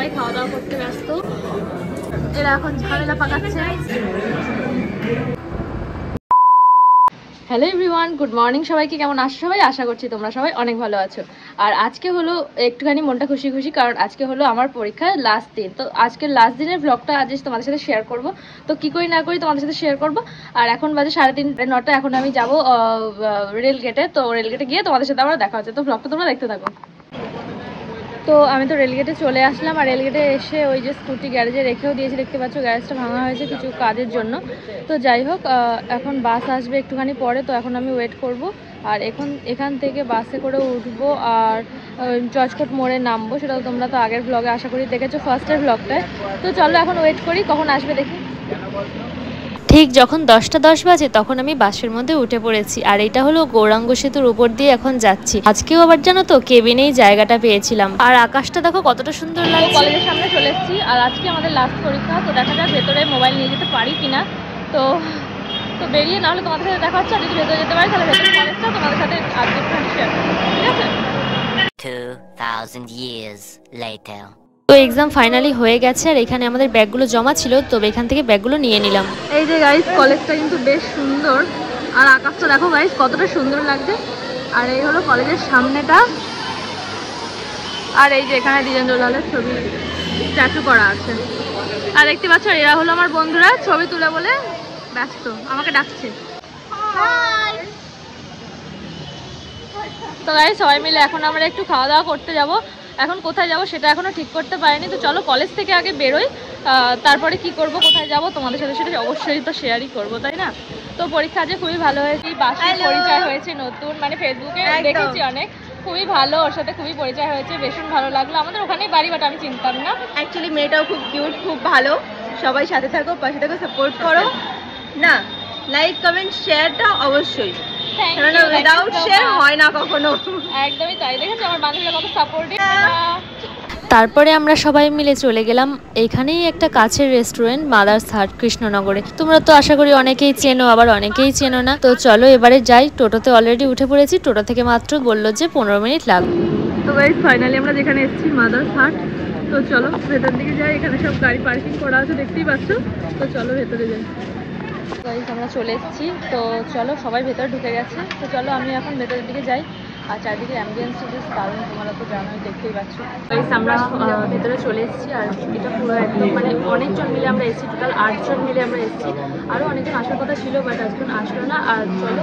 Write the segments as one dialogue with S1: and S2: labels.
S1: সবাই খাওয়া দাওয়া করতে ব্যস্ত, এরা এখন ঝামেলা পাকাচ্ছে। হ্যালো এভরিওয়ান, গুড মর্নিং সবাইকে। কেমন আছো সবাই? আশা করছি তোমরা সবাই অনেক ভালো আছো। আর আজকে হলো একটুখানি মনটা খুশি খুশি, কারণ আজকে হলো আমার পরীক্ষার লাস্ট দিন। তো আজকের লাস্ট দিনের ব্লগটা আজ তোমাদের সাথে শেয়ার করব। তো কী করি না করি তোমাদের সাথে শেয়ার করব। আর এখন বাজে 9:30 এখন আমি যাব রেলগেটে। তো রেলগেটে গিয়ে তোমাদের সাথে আমার দেখা হচ্ছে। তো ব্লগটা তোমরা দেখতে থাকো। তো আমি তো রেলগেটে চলে আসলাম। আর রেলগেটে এসে ওই যে স্কুটি গ্যারেজে রেখেও দিয়েছি, দেখতে পাচ্ছ গ্যারেজটা ভাঙা হয়েছে কিছু কাজের জন্য। তো যাই হোক, এখন বাস আসবে একটুখানি পরে, তো এখন আমি ওয়েট করব। আর এখান থেকে বাসে করে উঠবো আর চচকট মোড়ে নামবো। সেটা তোমরা তো আগের ব্লগে আশা করি দেখেছো, ফার্স্টের ব্লগটায়। তো চলো এখন ওয়েট করি কখন আসবে দেখি। ঠিক যখন 10:10 বাজে তখন আমি বাসের মধ্যে উঠে পড়েছি। আর এটা হলো গৌরাঙ্গ সেতুর উপর দিয়ে এখন যাচ্ছি। আজকেও আবার জানো তো কেবিনেই জায়গাটা পেয়েছিলাম। আর আকাশটা দেখো কতটা সুন্দর লাগছে। কলেজের সামনে চলে এসেছি আর আজকে আমাদের লাস্ট পরীক্ষা। তো দেখা যাক ভেতরে মোবাইল নিয়ে যেতে পারি কিনা। তো বেরিয়ে নাহলে তোমাদের সাথে দেখা হচ্ছে। আর যদি ভেতরে যেতে পারি তাহলে ভেতরে কলেজটা তোমাদের সাথে আজ একটুখানি শেয়ার করবো, ঠিক আছে?
S2: 2000 years later.
S1: তো এক্সাম ফাইনালি হয়ে গেছে আর এখানে আমাদের ব্যাগগুলো জমা ছিল, তো এখান থেকে ব্যাগগুলো নিয়ে নিলাম। এই যে গাইস, কলেজটা কিন্তু বেশ সুন্দর। আর আকাশটা দেখো গাইস কতটা সুন্দর লাগছে। আর এই হলো কলেজের সামনেটা। আর এই যে এখানে দ্বিজেন্দ্র লালের ছবি স্ট্যাচু করা আছে। আর দেখতে পাচ্ছ এরা হলো আমার বন্ধুরা, ছবি তুলে বলে ব্যস্ত, আমাকে ডাকছে। তো গাইস সবাই মিলে এখন আমরা একটু খাওয়া দাওয়া করতে যাব। এখন কোথায় যাব সেটা এখনো ঠিক করতে পারিনি। তো চলো কলেজ থেকে আগে বেরোই, তারপরে কি করব কোথায় যাব তোমাদের সাথে সেটা অবশ্যই তো শেয়ারই করব, তাই না? তো পরীক্ষা যে খুবই ভালো হয়েছে। বাসের পরিচয় হয়েছে নতুন, মানে ফেসবুকে দেখেছি অনেক, খুবই ভালো। ওর সাথে খুবই পরিচয় হয়েছে, ভীষণ ভালো লাগলো। আমাদের ওখানেই বাড়ি, বাট আমি চিনতাম না।
S3: অ্যাকচুয়ালি মেয়েটাও খুব কিউট, খুব ভালো। সবাই সাথে থাকো, পাশে থাকো, সাপোর্ট করো না। লাইক কমেন্ট শেয়ারটা অবশ্যই, উইদাউট শেয়ার হয় না কখনো।
S1: একদমই তাই, দেখেছো আমার বান্ধবীরা কত সাপোর্টিভ। তারপরে আমরা সবাই মিলে চলে গেলাম এখানেই একটা কাছের রেস্টুরেন্ট, মাদার্স হাট, কৃষ্ণনগরে। তোমরা তো আশা করি অনেকেই চেনো, আবার অনেকেই চেনো না। তো চলো এবারে যাই। টোটোতে অলরেডি উঠে পড়েছি। টোটো থেকে মাত্র বললো যে 15 মিনিট লাগবে। তো গাইস ফাইনালি আমরা যেখানে এসেছি মাদার্স হাট। তো চলো ভেতর দিকে যাই। এখানে সব গাড়ি পার্কিং করা আছে, দেখতেই পাচ্ছ। তো চলো ভেতরে যাই। গাইস আমরা চলে এসেছি। তো চলো সবাই ভেতরে ঢুকে গেছে। তো চলো আমি এখন ভেতরের দিকে যাই। আর চারদিকে অ্যাম্বিয়েন্সটা বেশ দারুণ, তোমরা তো জানোই, দেখতেই পাচ্ছ। গাইস আমরা ভেতরে চলে এসেছি। আর এটা পুরো একদম মানে অনেকজন মিলে আমরা এসেছি, টোটাল 8 জন মিলে আমরা এসেছি। আরও অনেকজন আসার কথা ছিল, বাট আজজন আসলো না। আর চলো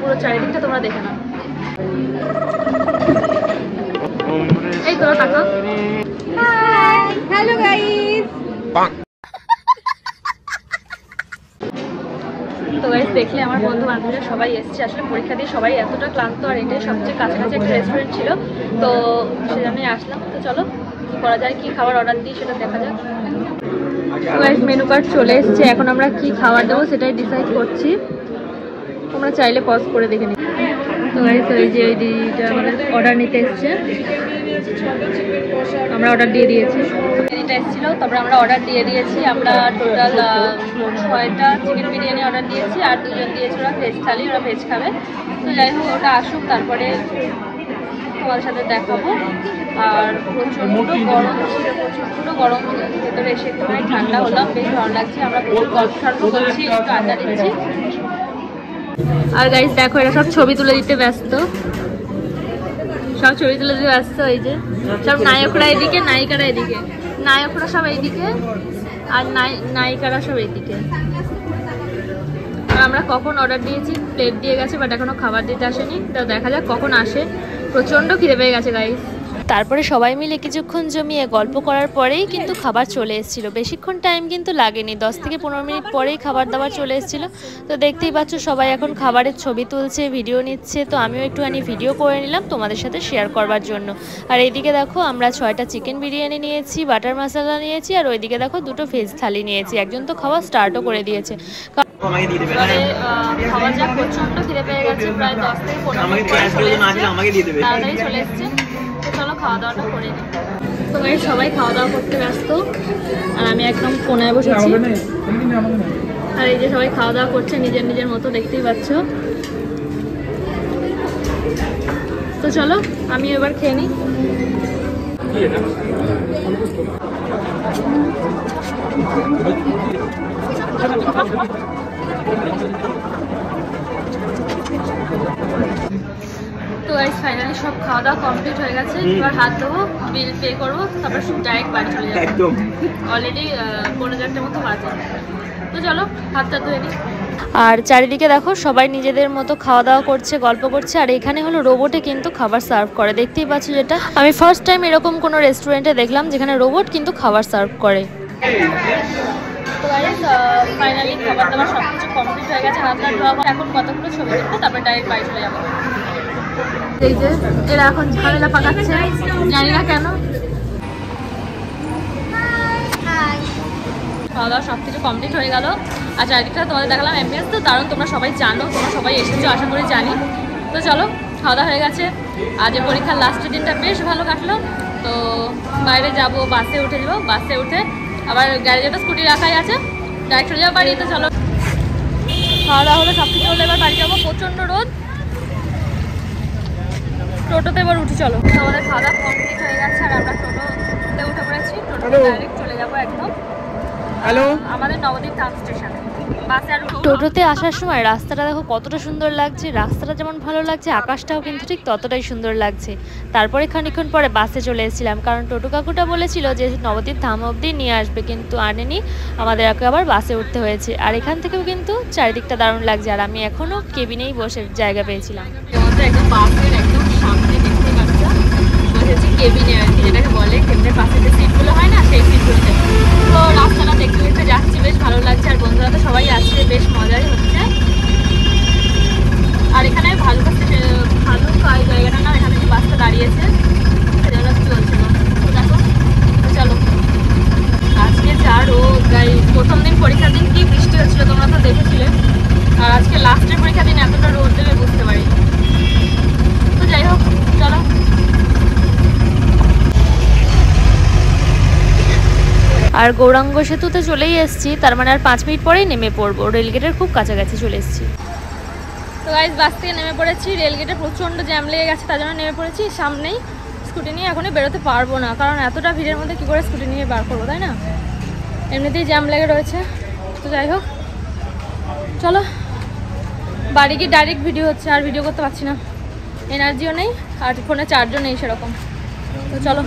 S1: পুরো চারিদিকটা তোমরা দেখে নাও। এই তোরা তাকাও।
S3: Hello guys.
S1: তো গাইস দেখলে আমার বন্ধু বান্ধবীরা সবাই এসেছে। আসলে পরীক্ষা দিয়ে সবাই এতটা ক্লান্ত, আর এটাই সবচেয়ে কাছাকাছি একটা রেস্টুরেন্ট ছিল, তো সেজন্যই আসলাম। তো চলো কী করা যায়, কী খাবার অর্ডার দিই সেটা দেখা যাক। তো গাইস মেনু কার্ড চলে এসেছে, এখন আমরা কি খাবার দেবো সেটাই ডিসাইড করছি। তোমরা চাইলে পজ করে দেখে নিই। তো গাইস ওই যে ওই দিদিটা আমাদের অর্ডার নিতে এসছে, আমরা অর্ডার দিয়ে দিয়েছি। দিদিটা এসেছিলো, তারপরে আমরা অর্ডার দিয়ে দিয়েছি। আমরা টোটাল 6টা চিকেন বিরিয়ানি অর্ডার দিয়েছি। আর 2জন দিয়েছে ওরা ভেজ থালি, ওরা ভেজ খাবে। তো যাই হোক ওটা আসুক, তারপরে তোমাদের সাথে দেখাবো। আর প্রচণ্ড গরম ছিল, প্রচণ্ড গরম ছিল। ভেতরে এসে একটুখানি ঠান্ডা হলাম, বেশ ভালো লাগছে। আমরা প্রচুর গল্প সল্প করছি, একটু আড্ডা দিচ্ছি। আর গাইস দেখো এরা সব ছবি তুলে দিতে ব্যস্ত, সব ছবি তুলে দিতে ব্যস্ত। এই যে সব নায়করা এদিকে, নায়িকারা এদিকে, নায়করা সব এইদিকে আর নায়িকারা সব এইদিকে। আর আমরা কখন অর্ডার দিয়েছি, প্লেট দিয়ে গেছে, বাট এখনো খাবার দিতে আসেনি। তো দেখা যাক কখন আসে। প্রচণ্ড খিদে পেয়ে গেছে গাইস। তারপরে সবাই মিলে কিছুক্ষণ জমিয়ে গল্প করার পরেই কিন্তু খাবার চলে এসেছিলো। বেশিক্ষণ টাইম কিন্তু লাগেনি, 10 থেকে 15 মিনিট পরেই খাবার দাবার চলে এসেছিলো। তো দেখতেই পাচ্ছ সবাই এখন খাবারের ছবি তুলছে, ভিডিও নিচ্ছে। তো আমিও একটুখানি ভিডিও করে নিলাম তোমাদের সাথে শেয়ার করবার জন্য। আর এইদিকে দেখো আমরা 6টা চিকেন বিরিয়ানি নিয়েছি, বাটার মশলা নিয়েছি, আর ওইদিকে দেখো 2টো ভেজ থালি নিয়েছি। একজন তো খাওয়া স্টার্টও করে দিয়েছে। খাওয়া যা প্রচণ্ড খিদে পেয়ে গেছে, প্রায় 10 থেকে 15 মিনিট তাড়াতাড়ি চলে এসছে। চলো খাওয়া দাওয়াটা করে নিই। তো গাইস সবাই খাওয়া দাওয়া করতে ব্যস্ত, আর আমি একদম কোনায় বসেছি। আর এই যে সবাই খাওয়া দাওয়া করছে নিজের নিজের মতো, দেখতেই পাচ্ছ। তো চলো আমি এবার খেয়ে নিই। তো গাইস ফাইনালি সব খাওয়া দাওয়া কমপ্লিট হয়ে গেছে। এবার হাত ধোবো, বিল পে করবো, তারপর ডাইরেক্ট বাড়ি চলে যাবো। একদম অলরেডি 4:30 মতো বাজে। তো চলো হাতটা ধুয়ে নিই। আর চারিদিকে দেখো সবাই নিজেদের মতো খাওয়া দাওয়া করছে, গল্প করছে। আর এখানে হলো রোবটে কিন্তু খাবার সার্ভ করে, দেখতেই পাচ্ছ যেটা আমি ফার্স্ট টাইম এরকম কোনো রেস্টুরেন্টে দেখলাম যেখানে রোবট কিন্তু খাবার সার্ভ করে। তো গাইস ফাইনালি খাবার দাবার সব কিছু কমপ্লিট হয়ে গেছে, হাত ধোয়া। এখন কতগুলো ছবি তুলবো, তারপর ডাইরেক্ট বাড়ি চলে যাবো। এই যে এরা এখন ঝামেলা পাকাচ্ছে, জানি না কেন। খাওয়া দাওয়া সব কিছু কমপ্লিট হয়ে গেল। আর চারিদিকটা তোমাদের দেখালাম অ্যাম্বিয়েন্স তো দারুণ, তোমরা সবাই জানো, তোমরা সবাই এসেছো আশা করি জানি। তো চলো খাওয়া দাওয়া হয়ে গেছে। আজ পরীক্ষার লাস্টের দিনটা বেশ ভালো কাটলো। তো বাইরে যাব, বাসে উঠে যাবো, বাসে উঠে আবার গ্যারেজে স্কুটি রাখাই আছে, ডাইরেক্ট চলে যাবো বাড়ি। তো চলো খাওয়া দাওয়া হলো, সব কিছু হলো, এবার বাড়ি যাবো। প্রচণ্ড রোদ, টোটোতে এবার উঠি। চলো আমাদের খাওয়া দাওয়া কমপ্লিট হয়ে গেছে আর আমরা টোটোতে উঠে পড়েছি। টোটোতে ডাইরেক্ট চলে যাবো একদম আমাদের নবদ্বীপ টাউন স্টেশনে। টোটোতে আসার সময় রাস্তাটা দেখো কতটা সুন্দর লাগছে, রাস্তাটা যেমন ভালো লাগছে আকাশটাও কিন্তু ঠিক ততটাই সুন্দর লাগছে। তারপরে খানিকক্ষণ পরে বাসে চলে এসেছিলাম, কারণ টোটো কাকুটা বলেছিল যে নবদ্বীপ ধাম অবধি নিয়ে আসবে, কিন্তু আনেনি, আমাদের আবার বাসে উঠতে হয়েছে। আর এখান থেকেও কিন্তু চারিদিকটা দারুণ লাগছে। আর আমি এখনও কেবিনেই বসে জায়গা পেয়েছিলাম। একদম বাসের একদম সামনে দেখতে পাচ্ছ বসেছি কেবিনে আর কি, যেটাকে বলে কেবিনের পাশে যে সিটগুলো হয় না সেই সিটগুলোতে। তো রাস্তাটা দেখতে দেখতে যাচ্ছি, বেশ ভালো লাগছে। আর বন্ধুরা তো সবাই আসছে, বেশ মজাই হচ্ছে। আর এখানে ভালুকা জায়গাটা না, এখানে যে বাসটা দাঁড়িয়েছে সেটা চলছে না। তো দেখো তো চলো আজকে যা রোদ গাই, প্রথম দিন পরীক্ষার দিন কি বৃষ্টি হচ্ছিল তোমরা তো দেখেছিলে, আর আজকে লাস্টের পরীক্ষার দিন এতটা রোদ দেবে বুঝতে পারি। তো যাই হোক চলো। আর গৌরাঙ্গ সেতুতে চলেই এসেছি, তার মানে আর 5 মিনিট পরেই নেমে পড়বো, রেলগেটের খুব কাছাকাছি চলে এসেছি। তো গাইস বাস থেকে নেমে পড়েছি, রেলগেটে প্রচণ্ড জ্যাম লেগে গেছে, তার জন্য নেমে পড়েছি। সামনেই স্কুটি নিয়ে এখনই বেরোতে পারবো না, কারণ এতটা ভিড়ের মধ্যে কী করে স্কুটি নিয়ে বার করবো, তাই না? এমনিতেই জ্যাম লেগে রয়েছে। তো যাই হোক চলো বাড়ি গিয়ে ডাইরেক্ট ভিডিও হচ্ছে, আর ভিডিও করতে পারছি না, এনার্জিও নেই আর ফোনে চার্জও নেই সেরকম। তো চলো।